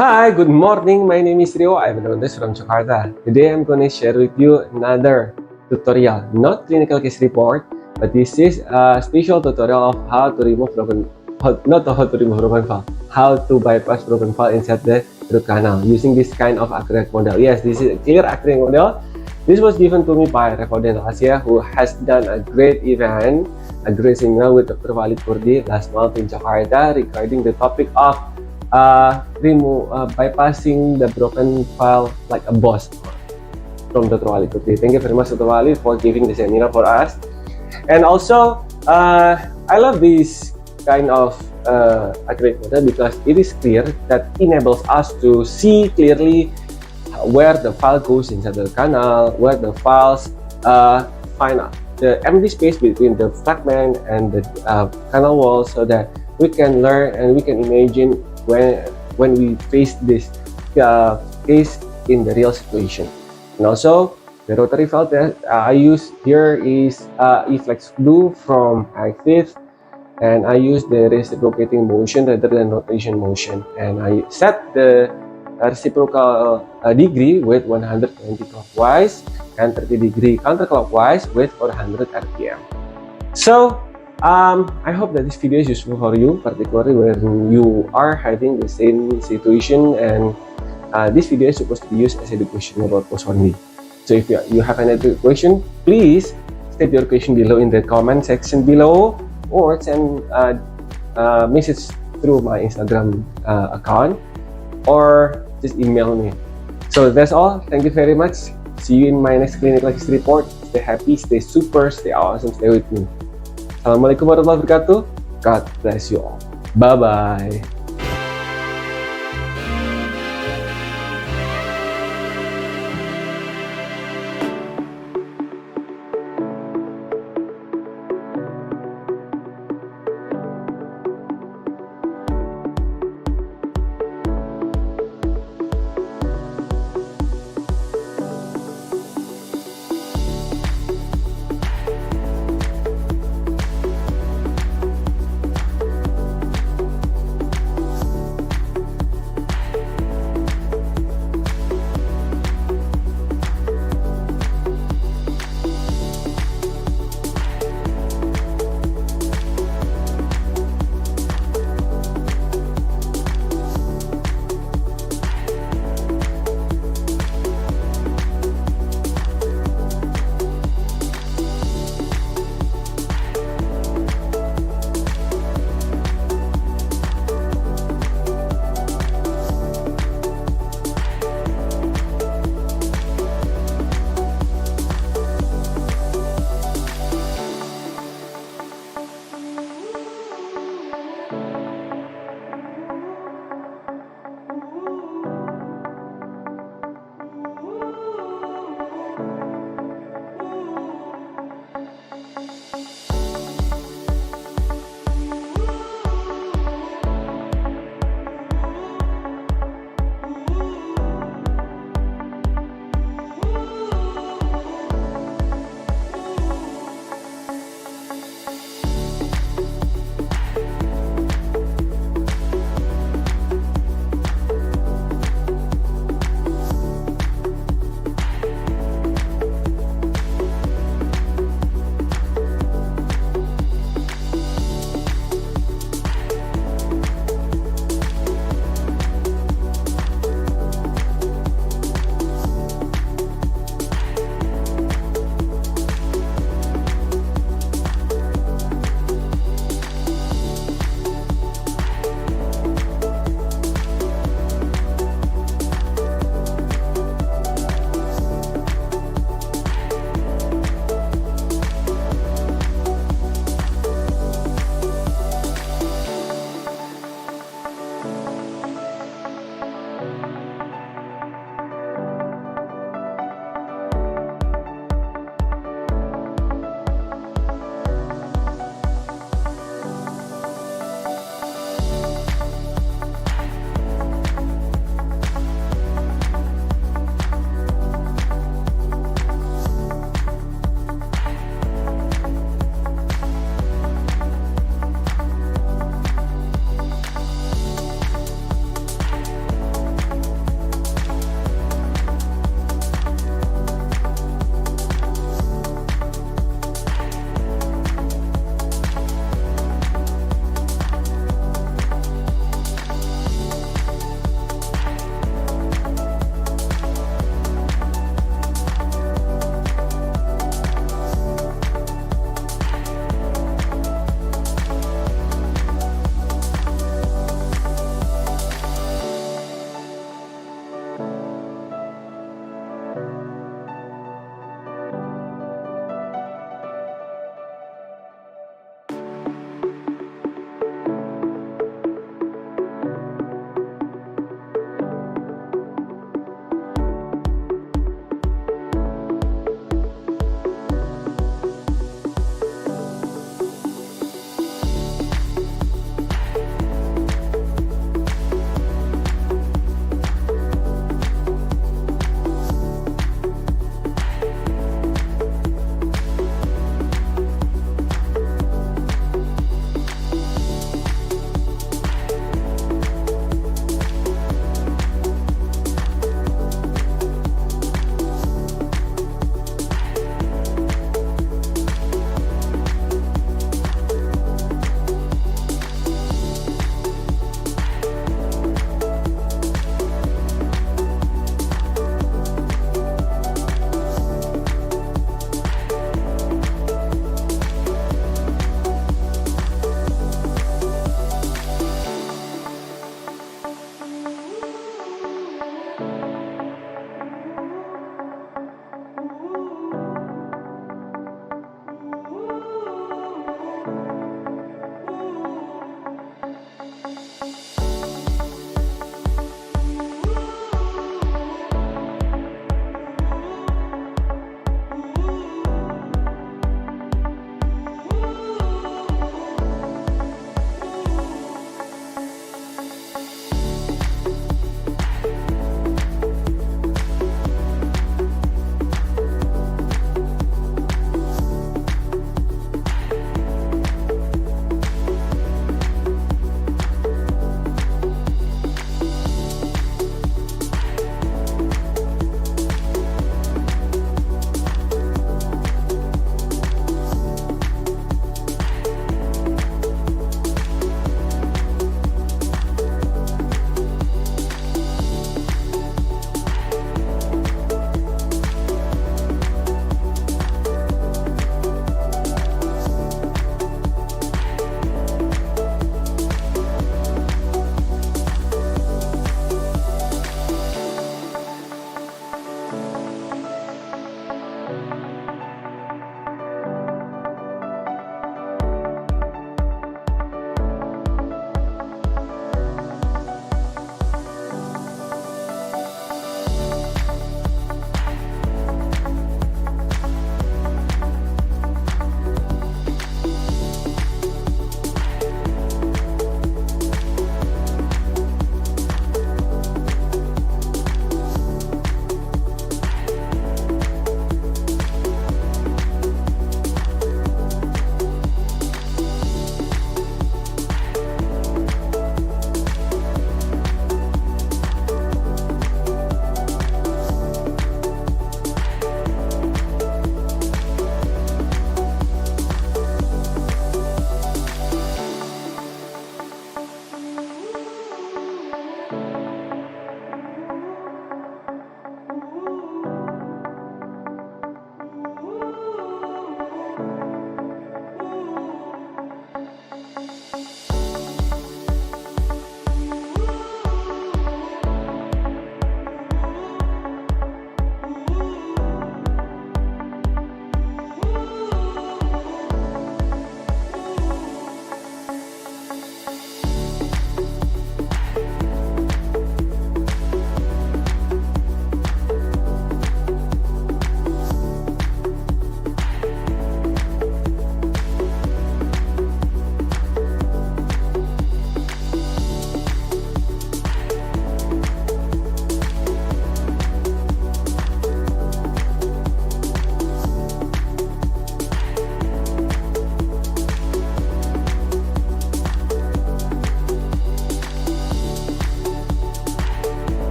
Hi, good morning. My name is Rio. I'm an Endodontist from Jakarta. Today I'm going to share with you another tutorial, not clinical case report, but this is a special tutorial of how to remove not how to remove broken file, how to bypass broken file inside the root canal using this kind of acrylic model. Yes, this is a clear acrylic model. This was given to me by Revo Asia, who has done a great event, a great seminar with Dr. Walid Kurdi last month in Jakarta regarding the topic of bypassing the broken file like a boss from Dr. Walid Kurdi. Thank you very much, Dr. Walid, for giving the seminar for us. And also, I love this kind of acrylic model because it is clear that enables us to see clearly where the file goes inside the canal, where the files find the empty space between the fragment and the canal wall, so that we can learn and we can imagine when we face this case in the real situation. And also, the rotary file that I use here is eflex glue from Acrylic, and I use the reciprocating motion rather than rotation motion, and I set the reciprocal degree with 120 clockwise and 30 degree counterclockwise with 400 rpm. So I hope that this video is useful for you, particularly when you are having the same situation, and this video is supposed to be used as educational purpose only. So if you have any question, please state your question below in the comment section below, or send a message through my Instagram account, or just email me. So that's all. Thank you very much. See you in my next clinical case report. Stay happy, stay super, stay awesome, stay with me. Assalamualaikum warahmatullahi wabarakatuh. God bless you all. Bye-bye.